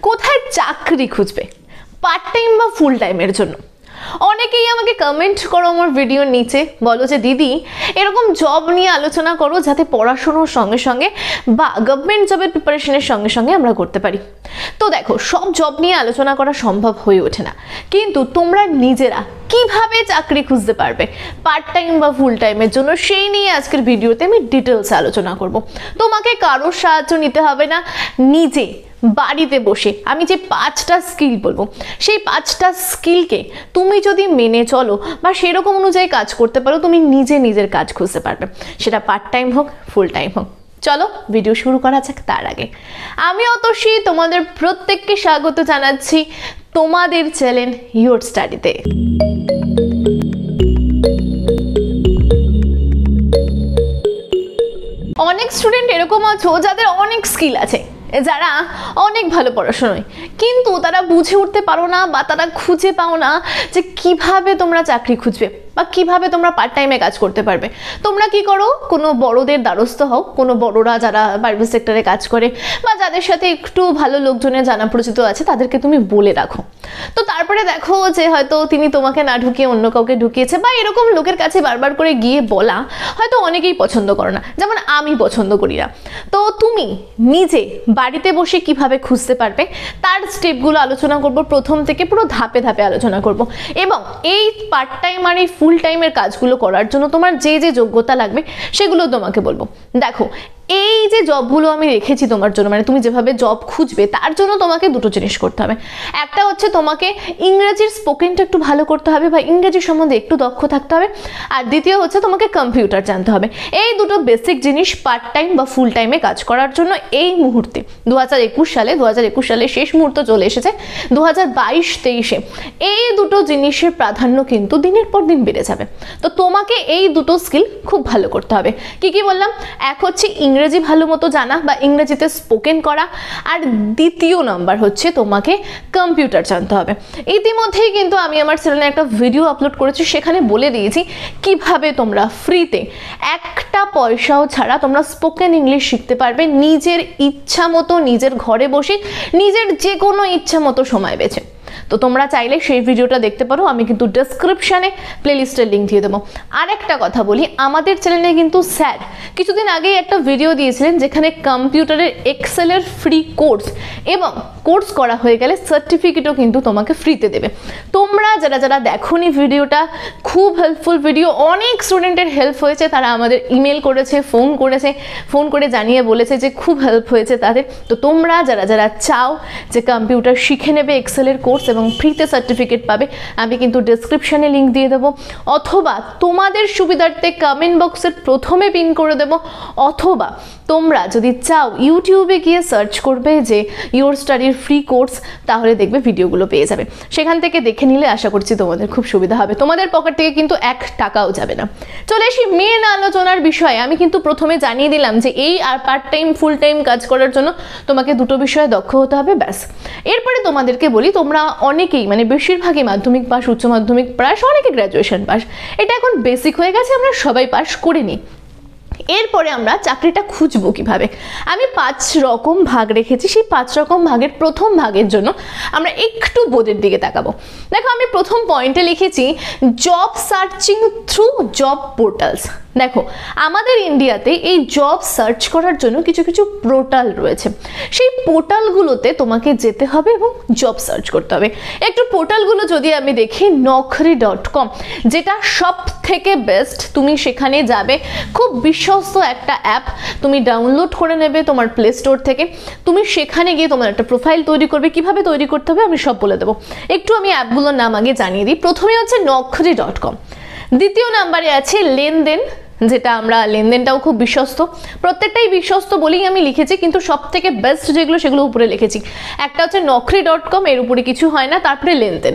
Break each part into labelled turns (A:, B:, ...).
A: কোথায় চাকরি খুঁজবে পার্ট টাইম বা ফুল টাইমের জন্য? অনেকেই আমাকে কমেন্ট করো আমার ভিডিওর নিচে, বলো যে দিদি এরকম জব নিয়ে আলোচনা করো যাতে পড়াশোনার সঙ্গে সঙ্গে বা গভর্নমেন্ট জবের প্রিপারেশনের সঙ্গে সঙ্গে আমরা করতে পারি। তো দেখো, সব জব নিয়ে আলোচনা করা সম্ভব হয়ে ওঠে না, কিন্তু তোমরা নিজেরা কিভাবে চাকরি খুঁজতে পারবে পার্ট টাইম বা ফুল টাইমের জন্য সেই নিয়ে আজকের ভিডিওতে আমি ডিটেলসে আলোচনা করব। তোমাকে কারোর সাহায্য নিতে হবে না, নিজে বাড়িতে বসে আমি যে 5টা স্কিল বলবো সেই 5টা স্কিলকে তুমি যদি মেনে চলো বা সেরকম অনুযায়ী কাজ করতে পারো, তুমি নিজে নিজের কাজ খুঁজতে পারবে, সেটা পার্ট টাইম হোক ফুল টাইম হোক। চলো ভিডিও শুরু করা যাক। তার আগে আমি অতসী তোমাদের প্রত্যেককে স্বাগত জানাচ্ছি তোমাদের চ্যানেল ইয়োর স্টাডিতে। অনেক স্টুডেন্ট এরকম আছো যাদের অনেক স্কিল আছে, যারা অনেক ভালো পড়াশোনায়, কিন্তু তারা বুঝে উঠতে পারো না বা তারা খুঁজে পাও না যে কিভাবে তোমরা চাকরি খুঁজবে বা কিভাবে তোমরা পার্ট টাইমে কাজ করতে পারবে। তোমরা কি করো, কোনো বড়দের দ্বারস্থ হও, কোনো বড়রা যারা প্রাইভেট সেক্টরে কাজ করে বা যাদের সাথে একটু ভালো লোকজনের জানা পরিচিত আছে তাদেরকে তুমি বলে রাখো। তো তারপরে দেখো যে হয়তো তিনি তোমাকে না ঢুকিয়ে অন্য কাউকে ঢুকিয়েছে, বা এরকম লোকের কাছে বারবার করে গিয়ে বলা হয়তো অনেকেই পছন্দ করো না, যেমন আমি পছন্দ করি না। তো তুমি নিজে বাড়িতে বসে কিভাবে খুঁজতে পারবে তার স্টেপগুলো আলোচনা করব, প্রথম থেকে পুরো ধাপে ধাপে আলোচনা করব। এবং এই পার্ট টাইম আর এই ফুল টাইমের কাজগুলো করার জন্য তোমার যে যে যোগ্যতা লাগবে সেগুলো তোমাকে বলবো। দেখো, এই যে জবগুলো আমি রেখেছি তোমার জন্য, মানে তুমি যেভাবে জব খুঁজবে তার জন্য তোমাকে দুটো জিনিস করতে হবে। একটা হচ্ছে তোমাকে ইংরেজির স্পোকেনটা একটু ভালো করতে হবে বা ইংরেজি সম্বন্ধে একটু দক্ষ থাকতে হবে, আর দ্বিতীয় হচ্ছে তোমাকে কম্পিউটার জানতে হবে। এই দুটো বেসিক জিনিস পার্ট টাইম বা ফুল টাইমে কাজ করার জন্য এই মুহূর্তে 2021 সালে শেষ মুহূর্ত চলে এসেছে, 2022-23-এ এই দুটো জিনিসের প্রাধান্য কিন্তু দিনের পর দিন বেড়ে যাবে। তো তোমাকে এই দুটো স্কিল খুব ভালো করতে হবে। কি কি বললাম? এক হচ্ছে ইংরেজি ভালো মতো জানা বা ইংরেজিতে স্পোকেন করা, আর দ্বিতীয় নাম্বার হচ্ছে তোমাকে কম্পিউটার জানতে হবে। ইতিমধ্যেই কিন্তু আমি আমার চ্যানেলে একটা ভিডিও আপলোড করেছি, সেখানে বলে দিয়েছি কিভাবে তোমরা ফ্রিতে একটা পয়সাও ছাড়া তোমরা স্পোকেন ইংলিশ শিখতে পারবে নিজের ইচ্ছা মতো, নিজের ঘরে বসে, নিজের যে কোনো ইচ্ছা মতো সময় বেছে। তো তোমরা চাইলে সেই ভিডিওটা দেখতে পারো, আমি কিন্তু ডেসক্রিপশানে প্লেলিস্টের লিঙ্ক দিয়ে দেবো। আর একটা কথা বলি, আমাদের চ্যানেলে কিন্তু স্যার কিছুদিন আগেই একটা ভিডিও দিয়েছিলেন যেখানে কম্পিউটারের এক্সেলের ফ্রি কোর্স এবং কোর্স করা হয়ে গেলে সার্টিফিকেটও কিন্তু তোমাকে ফ্রিতে দেবে। তোমরা যারা যারা দেখোনি ভিডিওটা, খুব হেল্পফুল ভিডিও, অনেক স্টুডেন্টের হেল্প হয়েছে, তারা আমাদের ইমেল করেছে, ফোন করে জানিয়ে বলেছে যে খুব হেল্প হয়েছে তাদের। তো তোমরা যারা যারা চাও যে কম্পিউটার শিখে নেবে, এক্সেলের কোর্স এবং ফ্রিতে সার্টিফিকেট পাবে, আমি কিন্তু ডেসক্রিপশানে লিঙ্ক দিয়ে দেবো, অথবা তোমাদের সুবিধার্থে কমেন্ট বক্সের প্রথমে পিন করে দেবো, অথবা তোমরা যদি চাও ইউটিউবে গিয়ে সার্চ করবে যে ইয়োর স্টাডির ফ্রি কোর্স, তাহলে দেখবে ভিডিওগুলো পেয়ে যাবে। সেখান থেকে দেখে নিলে আশা করছি তোমাদের খুব সুবিধা হবে, তোমাদের পকেট থেকে কিন্তু 1 টাকাও যাবে না। চলে আসি মেন আলোচনার বিষয়ে। আমি কিন্তু প্রথমে জানিয়ে দিলাম যে এই আর পার্ট টাইম ফুল টাইম কাজ করার জন্য তোমাকে দুটো বিষয়ে দক্ষ হতে হবে, ব্যাস। এরপরে তোমাদেরকে বলি, তোমরা অনেকেই মানে বেশিরভাগই মাধ্যমিক পাস, উচ্চ মাধ্যমিক পাস, অনেকে গ্র্যাজুয়েশন পাস, এটা এখন বেসিক হয়ে গেছে, আমরা সবাই পাস করে নিই। এরপরে আমরা চাকরিটা খুঁজবো কিভাবে, আমি 5 রকম ভাগ রেখেছি। সেই 5 রকম ভাগের প্রথম ভাগের জন্য আমরা একটু বোর্ডের দিকে তাকাবো। দেখো, আমি প্রথম পয়েন্টে লিখেছি job searching through job portals. দেখো, আমাদের ইন্ডিয়াতে এই জব সার্চ করার জন্য কিছু কিছু পোর্টাল রয়েছে, সেই পোর্টালগুলোতে তোমাকে যেতে হবে এবং জব সার্চ করতে হবে। একটু পোর্টালগুলো যদি আমি দেখি, naukri.com যেটা সব থেকে বেস্ট, তুমি সেখানে যাবে, খুব বিশ্বস্ত একটা অ্যাপ, তুমি ডাউনলোড করে নেবে তোমার প্লে স্টোর থেকে। তুমি সেখানে গিয়ে তোমার একটা প্রোফাইল তৈরি করবে, কিভাবে তৈরি করতে হবে আমি সব বলে দেবো। একটু আমি অ্যাপগুলোর নাম আগে জানিয়ে দিই। প্রথমে হচ্ছে naukri.com, দ্বিতীয় নাম্বারে আছে লেনদেন, যেটা আমরা লেনদেনটাও খুব বিশ্বস্ত, প্রত্যেকটাই বিশ্বস্ত বলেই আমি লিখেছি, কিন্তু সব থেকে বেস্ট যেগুলো সেগুলো উপরে লিখেছি। একটা হচ্ছে naukri.com, এর উপরে কিছু হয় না, তারপরে লেনদেন,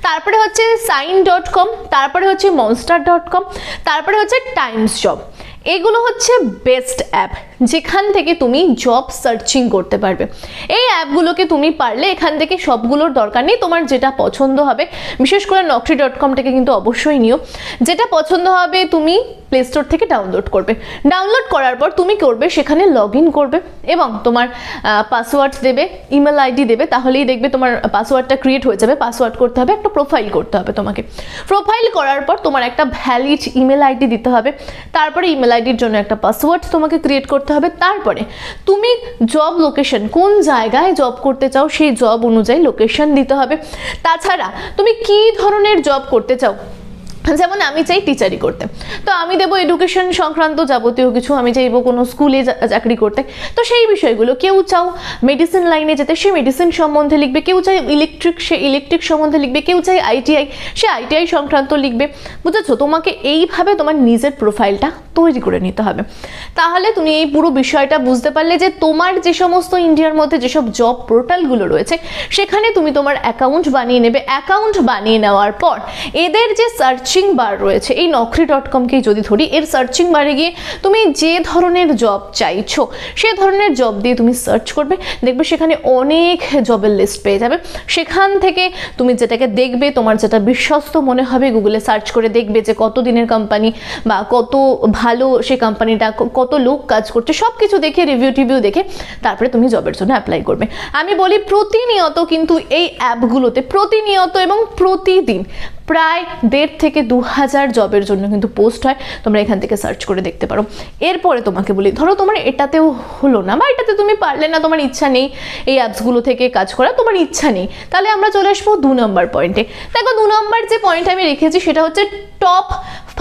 A: তারপরে হচ্ছে sign.com, তারপরে হচ্ছে monster.com, তারপরে হচ্ছে টাইমস জব। এগুলো হচ্ছে বেস্ট অ্যাপ যেখান থেকে তুমি জব সার্চিং করতে পারবে। এই অ্যাপগুলোকে তুমি পারলে এখান থেকে সবগুলোর দরকার নেই, তোমার যেটা পছন্দ হবে, বিশেষ করে naukri.com থেকে কিন্তু অবশ্যই নিও, যেটা পছন্দ হবে তুমি প্লে স্টোর থেকে ডাউনলোড করবে। ডাউনলোড করার পর তুমি করবে সেখানে লগ ইন করবে এবং তোমার পাসওয়ার্ড দেবে, ইমেল আইডি দেবে, তাহলেই দেখবে তোমার পাসওয়ার্ডটা ক্রিয়েট হয়ে যাবে। পাসওয়ার্ড করতে হবে, একটা প্রোফাইল করতে হবে তোমাকে। প্রোফাইল করার পর তোমার একটা ভ্যালিড ইমেল আইডি দিতে হবে, তারপরে ইমেল আইডির জন্য একটা পাসওয়ার্ড তোমাকে ক্রিয়েট করতে হবে। তারপরে তুমি জব লোকেশন, কোন জায়গায় জব করতে চাও সেই জব অনুযায়ী লোকেশন দিতে হবে। তাছাড়া তুমি কি ধরনের জব করতে চাও, যেমন আমি চাই টিচারি করতে, তো আমি দেবো এডুকেশন সংক্রান্ত যাবতীয় কিছু, আমি চাইবো কোনো স্কুলে চাকরি করতে, তো সেই বিষয়গুলো। কেউ চাও মেডিসিন লাইনে যেতে, সে মেডিসিন সম্বন্ধে লিখবে, কেউ চাই ইলেকট্রিক, সে ইলেকট্রিক সম্বন্ধে লিখবে, কেউ চাই আইটিআই, সে আইটিআই সংক্রান্ত লিখবে। বুঝেছো? তোমাকে এইভাবে তোমার নিজের প্রোফাইলটা তৈরি করে নিতে হবে। তাহলে তুমি এই পুরো বিষয়টা বুঝতে পারলে যে তোমার যে সমস্ত ইন্ডিয়ার মধ্যে যেসব জব পোর্টালগুলো রয়েছে সেখানে তুমি তোমার অ্যাকাউন্ট বানিয়ে নেবে। অ্যাকাউন্ট বানিয়ে নেওয়ার পর এদের যে সার্চিং বার রয়েছে, এই naukri.com-কেই যদি ধরি, এর সার্চিং বারে গিয়ে তুমি যে ধরনের জব চাইছো সে ধরনের জব দিয়ে তুমি সার্চ করবে, দেখবে সেখানে অনেক জবের লিস্ট পেয়ে যাবে। সেখান থেকে তুমি যেটাকে দেখবে, তোমার যেটা বিশ্বস্ত মনে হবে, গুগলে সার্চ করে দেখবে যে কত দিনের কোম্পানি বা কত ভালো সে কোম্পানিটা, কত লোক কাজ করছে, সব কিছু দেখে রিভিউ দেখে তারপরে তুমি জবের জন্য অ্যাপ্লাই করবে। আমি বলি প্রতিনিয়ত কিন্তু এই অ্যাপগুলোতে প্রতিনিয়ত এবং প্রতিদিন প্রায় 1,500 থেকে 2,000 জবের জন্য কিন্তু পোস্ট হয়, তোমরা এখান থেকে সার্চ করে দেখতে পারো। এরপরে তোমাকে বলি, ধরো তোমার এটাতেও হলো না বা এটাতে তুমি পারলে না, তোমার ইচ্ছা নেই এই অ্যাপসগুলো থেকে কাজ করা, তোমার ইচ্ছা নেই, তাহলে আমরা চলে আসবো 2 নম্বর পয়েন্টে। দেখো 2 নম্বর যে পয়েন্ট আমি রেখেছি সেটা হচ্ছে টপ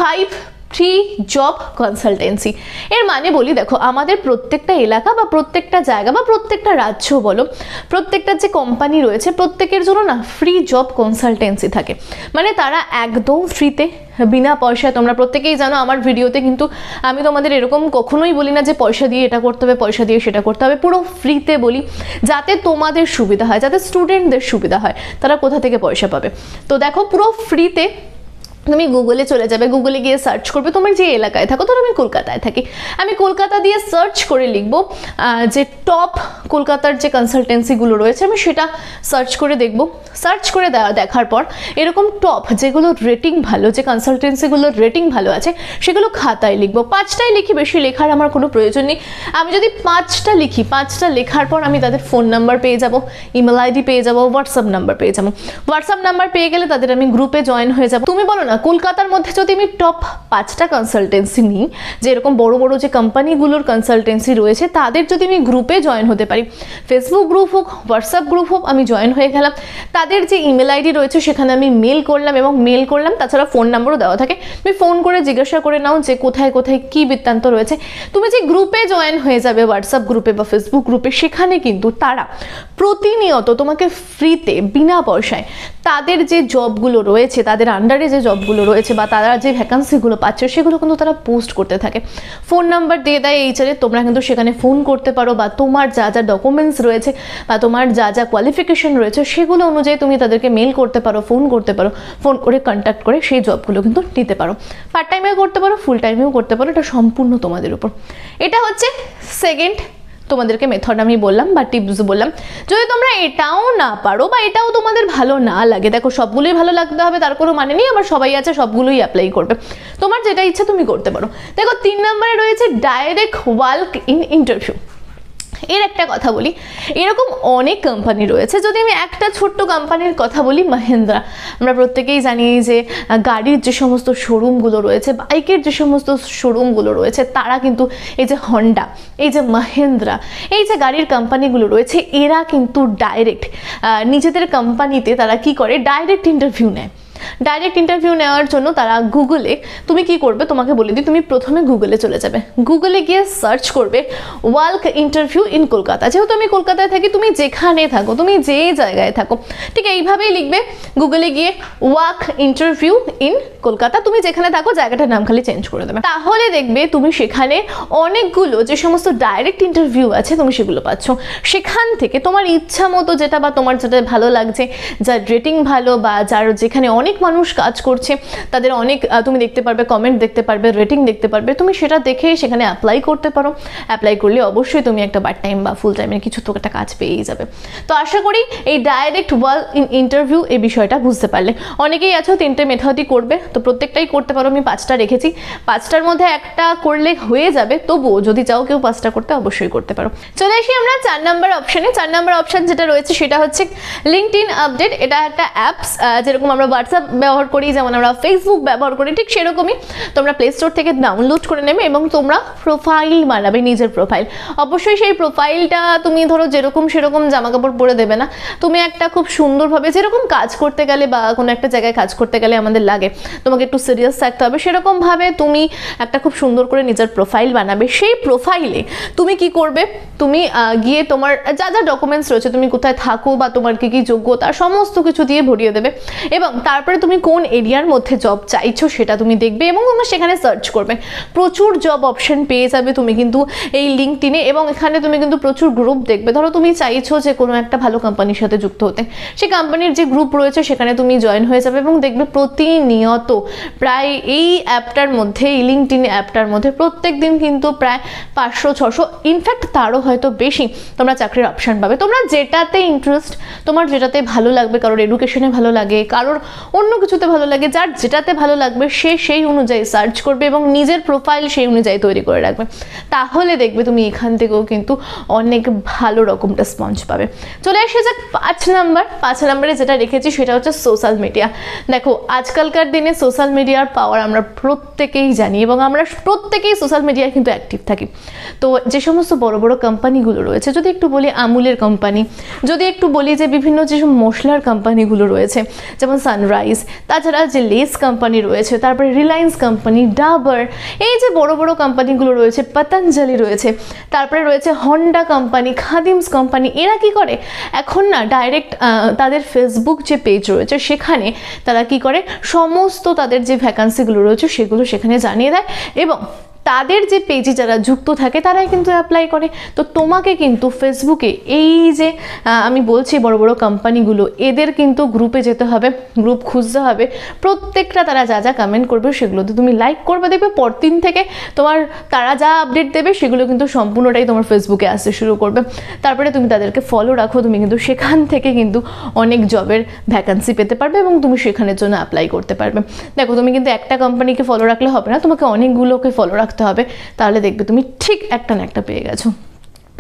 A: 5 ফ্রি জব কনসালটেন্সি। এর মানে বলি, দেখো আমাদের প্রত্যেকটা এলাকা বা প্রত্যেকটা জায়গা বা প্রত্যেকটা রাজ্য বলো, প্রত্যেকটা যে কোম্পানি রয়েছে প্রত্যেকের জন্য না ফ্রি জব কনসালটেন্সি থাকে। মানে তারা একদম ফ্রিতে, বিনা পয়সায়, তোমরা প্রত্যেকেই জানো আমার ভিডিওতে কিন্তু আমি তোমাদের এরকম কখনোই বলি না যে পয়সা দিয়ে এটা করতে হবে, পয়সা দিয়ে সেটা করতে হবে, পুরো ফ্রিতে বলি যাতে তোমাদের সুবিধা হয়, যাতে স্টুডেন্টদের সুবিধা হয়। তারা কোথা থেকে পয়সা পাবে? তো দেখো পুরো ফ্রিতে তুমি গুগলে চলে যাবে, গুগলে গিয়ে সার্চ করবে তোমার যে এলাকায় থাকো। ধরো আমি কলকাতায় থাকি, আমি কলকাতা দিয়ে সার্চ করে লিখবো যে টপ কলকাতার যে কনসালটেন্সিগুলো রয়েছে আমি সেটা সার্চ করে দেখব। সার্চ করে দেখার পর এরকম টপ যেগুলো রেটিং ভালো, যে কনসালটেন্সিগুলোর রেটিং ভালো আছে সেগুলো খাতায় লিখবো। 5টাই লিখি, বেশি লেখার আমার কোনো প্রয়োজন নেই। আমি যদি 5টা লিখি, 5টা লেখার পর আমি তাদের ফোন নাম্বার পেয়ে যাব, ইমেল আইডি পেয়ে যাব, হোয়াটসঅ্যাপ নাম্বার পেয়ে যাবো। হোয়াটসঅ্যাপ নাম্বার পেয়ে গেলে তাদের আমি গ্রুপে জয়েন হয়ে যাব। তুমি বলো না কলকাতার মধ্যে যদি আমি টপ 5টা কনসালটেন্সি নিই, যে এরকম বড় বড় যে কোম্পানিগুলোর কনসালটেন্সি রয়েছে তাদের যদি আমি গ্রুপে জয়েন হতে পারি, ফেসবুক গ্রুপ হোক, হোয়াটসঅ্যাপ গ্রুপ হোক, আমি জয়েন হয়ে গেলাম, তাদের যে ইমেল আইডি রয়েছে সেখানে আমি মেল করলাম এবং মেল করলাম, তাছাড়া ফোন নাম্বারও দেওয়া থাকে, তুমি ফোন করে জিজ্ঞাসা করে নাও যে কোথায় কোথায় কী বৃত্তান্ত রয়েছে। তুমি যে গ্রুপে জয়েন হয়ে যাবে, হোয়াটসঅ্যাপ গ্রুপে বা ফেসবুক গ্রুপে, সেখানে কিন্তু তারা প্রতিনিয়ত তোমাকে ফ্রিতে, বিনা পয়সায় তাদের যে জবগুলো রয়েছে, তাদের আন্ডারে যে জবগুলো রয়েছে বা তারা যে ভ্যাকান্সিগুলো পাচ্ছে সেগুলো কিন্তু তারা পোস্ট করতে থাকে। ফোন নাম্বার দিয়ে দেয় এইচআরে, তোমরা কিন্তু সেখানে ফোন করতে পারো বা তোমার যা যা ডকুমেন্টস রয়েছে বা তোমার যা যা কোয়ালিফিকেশন রয়েছে সেগুলো অনুযায়ী তুমি তাদেরকে মেল করতে পারো, ফোন করতে পারো, ফোন করে কন্ট্যাক্ট করে সেই জবগুলো কিন্তু নিতে পারো। পার্ট টাইমেও করতে পারো, ফুল টাইমেও করতে পারো, এটা সম্পূর্ণ তোমাদের উপর। এটা হচ্ছে সেকেন্ড তোমাদেরকে মেথড আমি বললাম বা টিপস বললাম। যদি তোমরা এটাও না পারো বা এটাও তোমাদের ভালো না লাগে, দেখো সবগুলোই ভালো লাগতে হবে তার কোনো মানে নেই, আবার সবাই আছে সবগুলোই অ্যাপ্লাই করবে, তোমার যেটা ইচ্ছা তুমি করতে পারো। দেখো 3 নম্বরে রয়েছে ডাইরেক্ট ওয়াক ইন ইন্টারভিউ। এর একটা কথা বলি, এরকম অনেক কোম্পানি রয়েছে। যদি আমি একটা ছোট্ট কোম্পানির কথা বলি, মহিন্দ্রা, আমরা প্রত্যেকেই জানি যে গাড়ির যে সমস্ত শোরুমগুলো রয়েছে, বাইকের যে সমস্ত শোরুমগুলো রয়েছে, তারা কিন্তু এই যে হন্ডা, এই যে মহিন্দ্রা, এই যে গাড়ির কোম্পানিগুলো রয়েছে, এরা কিন্তু ডাইরেক্ট নিজেদের কোম্পানিতে তারা কি করে, ডাইরেক্ট ইন্টারভিউ নেয়। ডাইরেক্ট ইন্টারভিউ নেওয়ার জন্য তারা গুগলে, তুমি কি করবে তোমাকে বলে দিই, তুমি প্রথমে গুগলে চলে যাবে, গুগলে গিয়ে সার্চ করবে ওয়াক ইন্টারভিউ ইন কলকাতা। যেহেতু আমি কলকাতায় থাকি, তুমি যেখানে থাকো, তুমি যে জায়গায় থাকো, ঠিক এইভাবেই লিখবে গুগলে গিয়ে ওয়াক ইন্টারভিউ ইন কলকাতা। তুমি যেখানে থাকো জায়গাটার নাম খালি চেঞ্জ করে দেবে, তাহলে দেখবে তুমি সেখানে অনেকগুলো যে সমস্ত ডাইরেক্ট ইন্টারভিউ আছে তুমি সেগুলো পাচ্ছ। সেখান থেকে তোমার ইচ্ছা মতো যেটা বা তোমার যেটা ভালো লাগছে, যার রেটিং ভালো বা যার যেখানে অনেক অনেক মানুষ কাজ করছে, তাদের অনেক তুমি দেখতে পারবে, কমেন্ট দেখতে পারবে, রেটিং দেখতে পারবে, তুমি সেটা দেখে সেখানে অ্যাপ্লাই করতে পারো। অ্যাপ্লাই করলে অবশ্যই তুমি একটা পার্ট টাইম বা ফুল টাইমের কিছু তো একটা কাজ পেয়েই যাবে। তো আশা করি এই ডাইরেক্ট ওয়াল ইন্টারভিউ এই বিষয়টা বুঝতে পারলে। অনেকেই আছো 3টে মেথডই করবে, তো প্রত্যেকটাই করতে পারো, আমি 5টা রেখেছি, 5টার মধ্যে একটা করলে হয়ে যাবে, তবুও যদি চাও কেউ 5টা করতে অবশ্যই করতে পারো। চলে আসি আমরা 4 নাম্বার অপশানে। 4 নাম্বার অপশান যেটা রয়েছে সেটা হচ্ছে লিঙ্কডইন আপডেট। এটা একটা অ্যাপস, যেরকম আমরা হোয়াটসঅ্যাপ ব্যবহার করি, যেমন আমরা ফেসবুক ব্যবহার করি, ঠিক সেরকমই তোমরা প্লে স্টোর থেকে ডাউনলোড করে নেবে এবং তোমরা প্রোফাইল বানাবে, নিজের প্রোফাইল। অবশ্যই সেই প্রোফাইলটা তুমি ধরো যেরকম সেরকম জামা কাপড় পরে দেবে না, তুমি একটা খুব সুন্দরভাবে, যেরকম কাজ করতে গেলে বা কোনো একটা জায়গায় কাজ করতে গেলে আমাদের লাগে তোমাকে একটু সিরিয়াস থাকতে হবে, সেরকমভাবে তুমি একটা খুব সুন্দর করে নিজের প্রোফাইল বানাবে। সেই প্রোফাইলে তুমি কি করবে, তুমি গিয়ে তোমার যা যা ডকুমেন্টস রয়েছে, তুমি কোথায় থাকো বা তোমার কি কি যোগ্যতা, সমস্ত কিছু দিয়ে ভরিয়ে দেবে এবং তারপরে তুমি কোন এরিয়ার মধ্যে জব চাইছো সেটা তুমি দেখবে এবং তোমরা সেখানে সার্চ করবে। প্রচুর জব অপশন পেয়ে যাবে তুমি কিন্তু এই লিঙ্কডইনে, এবং এখানে তুমি কিন্তু প্রচুর গ্রুপ দেখবে। ধরো তুমি চাইছো যে কোনো একটা ভালো কোম্পানির সাথে যুক্ত হতে, সেই কোম্পানির যে গ্রুপ রয়েছে সেখানে তুমি জয়েন হয়ে যাবে এবং দেখবে প্রতিনিয়ত প্রায় এই অ্যাপটার মধ্যে, এই লিঙ্কডইন অ্যাপটার মধ্যে প্রত্যেক দিন কিন্তু প্রায় 500-600, ইনফ্যাক্ট তারও হয়তো বেশি তোমরা চাকরির অপশান পাবে। তোমরা যেটাতে ইন্টারেস্ট, তোমার যেটাতে ভালো লাগবে, কারোর এডুকেশনে ভালো লাগে, কারোর অন্য কিছুতে ভালো লাগে, যার যেটাতে ভালো লাগবে সে সেই অনুযায়ী সার্চ করবে এবং নিজের প্রোফাইল সেই অনুযায়ী তৈরি করে রাখবে। তাহলে দেখবে তুমি এখান থেকেও কিন্তু অনেক ভালো রকম রেসপন্স পাবে। চলে আসে যাক 5 নাম্বার। 5 নাম্বারে যেটা রেখেছি সেটা হচ্ছে সোশ্যাল মিডিয়া। দেখো আজকালকার দিনে সোশ্যাল মিডিয়ার পাওয়ার আমরা প্রত্যেকেই জানি এবং আমরা প্রত্যেকেই সোশ্যাল মিডিয়ায় কিন্তু অ্যাক্টিভ থাকি। তো যে সমস্ত বড় বড় কোম্পানিগুলো রয়েছে, যদি একটু বলি আমুলের কোম্পানি, যদি একটু বলি যে বিভিন্ন যেসব মশলার কোম্পানিগুলো রয়েছে যেমন সানরাইজ, তাছাড়া যে লেস কোম্পানি রয়েছে, তারপরে রিলায়েন্স কোম্পানি, ডাবর, এই যে বড় বড় কোম্পানিগুলো রয়েছে, পতঞ্জলি রয়েছে, তারপরে রয়েছে হন্ডা কোম্পানি, খাদিমস কোম্পানি, এরা কি করে এখন না ডাইরেক্ট তাদের ফেসবুক যে পেজ রয়েছে সেখানে তারা কি করে সমস্ত তাদের যে ভ্যাকান্সিগুলো রয়েছে সেগুলো সেখানে জানিয়ে দেয় এবং তাদের যে পেজে যারা যুক্ত থাকে তারাই কিন্তু অ্যাপ্লাই করে। তো তোমাকে কিন্তু ফেসবুকে এই যে আমি বলছি বড় বড় কোম্পানিগুলো, এদের কিন্তু গ্রুপে যেতে হবে, গ্রুপ খুঁজতে হবে, প্রত্যেকটা তারা যা যা কমেন্ট করবে সেগুলোতে তুমি লাইক করবে, দেখবে পরদিন থেকে তোমার তারা যা আপডেট দেবে সেগুলো কিন্তু সম্পূর্ণটাই তোমার ফেসবুকে আসতে শুরু করবে। তারপরে তুমি তাদেরকে ফলো রাখো, তুমি কিন্তু সেখান থেকে কিন্তু অনেক জবের ভ্যাকান্সি পেতে পারবে এবং তুমি সেখানের জন্য অ্যাপ্লাই করতে পারবে। দেখো তুমি কিন্তু একটা কোম্পানিকে ফলো রাখলে হবে না, তোমাকে অনেকগুলোকে ফলো রাখতে হবে, তাহলে দেখবে তুমি ঠিক একটা না একটা পেয়ে গেছো।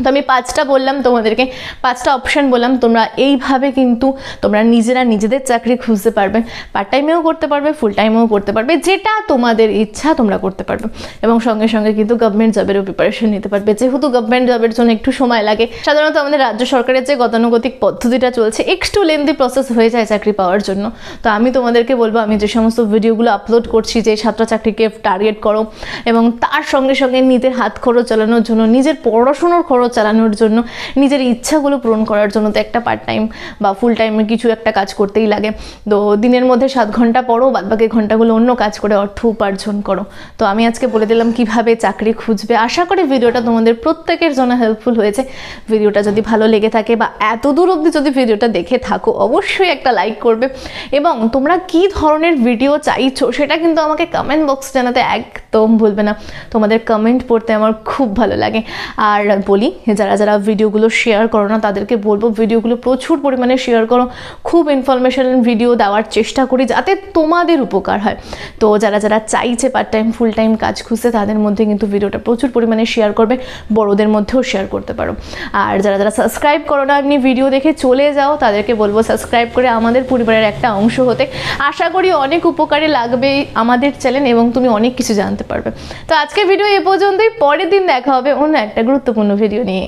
A: তো আমি 5টা বললাম তোমাদেরকে, 5টা অপশান বললাম, তোমরা এইভাবে কিন্তু তোমরা নিজেরা নিজেদের চাকরি খুঁজতে পারবে, পার্ট টাইমেও করতে পারবে, ফুল টাইমেও করতে পারবে, যেটা তোমাদের ইচ্ছা তোমরা করতে পারবে এবং সঙ্গে সঙ্গে কিন্তু গভর্নমেন্ট জবেরও প্রিপারেশন নিতে পারবে। যেহেতু গভর্নমেন্ট জবের জন্য একটু সময় লাগে, সাধারণত আমাদের রাজ্য সরকারের যে গতানুগতিক পদ্ধতিটা চলছে একটু লেন্দি প্রসেস হয়ে যায় চাকরি পাওয়ার জন্য। তো আমি তোমাদেরকে বলবো, আমি যে সমস্ত ভিডিওগুলো আপলোড করছি যে ছাত্র চাকরিকে টার্গেট করো এবং তার সঙ্গে সঙ্গে নিজের হাত খরচ চালানোর জন্য, নিজের পড়াশোনার খরচ চালানোর জন্য, নিজের ইচ্ছাগুলো পূরণ করার জন্য তো একটা পার্ট টাইম বা ফুল টাইমে কিছু একটা কাজ করতেই লাগে। তো দিনের মধ্যে 7 ঘন্টা পড়ো, বাদবাকি ঘন্টাগুলো অন্য কাজ করে অর্থ উপার্জন করো। তো আমি আজকে বলে দিলাম কিভাবে চাকরি খুঁজবে। আশা করি ভিডিওটা তোমাদের প্রত্যেকের জন্য হেল্পফুল হয়েছে। ভিডিওটা যদি ভালো লেগে থাকে বা এত দূর অবধি যদি ভিডিওটা দেখে থাকো, অবশ্যই একটা লাইক করবে এবং তোমরা কি ধরনের ভিডিও চাইছো সেটা কিন্তু আমাকে কমেন্ট বক্স জানাতে একদম ভুলবে না। তোমাদের কমেন্ট পড়তে আমার খুব ভালো লাগে। আর বলি, যারা যারা ভিডিওগুলো শেয়ার করো না তাদেরকে বলবো ভিডিওগুলো প্রচুর পরিমাণে শেয়ার করো। খুব ইনফরমেশনাল ভিডিও দেওয়ার চেষ্টা করি যাতে তোমাদের উপকার হয়। তো যারা যারা চাইছে পার্ট টাইম ফুল টাইম কাজ খুঁজতে, তাদের মধ্যে কিন্তু ভিডিওটা প্রচুর পরিমাণে শেয়ার করবে, বড়দের মধ্যেও শেয়ার করতে পারো। আর যারা যারা সাবস্ক্রাইব করো না, এমনি ভিডিও দেখে চলে যাও, তাদেরকে বলবো সাবস্ক্রাইব করে আমাদের পরিবারের একটা অংশ হতে। আশা করি অনেক উপকারে লাগবে আমাদের চ্যানেল এবং তুমি অনেক কিছু জানতে পারবে। তো আজকের ভিডিও এ পর্যন্তই, পরের দিন দেখা হবে অন্য একটা গুরুত্বপূর্ণ ভিডিও নিয়ে।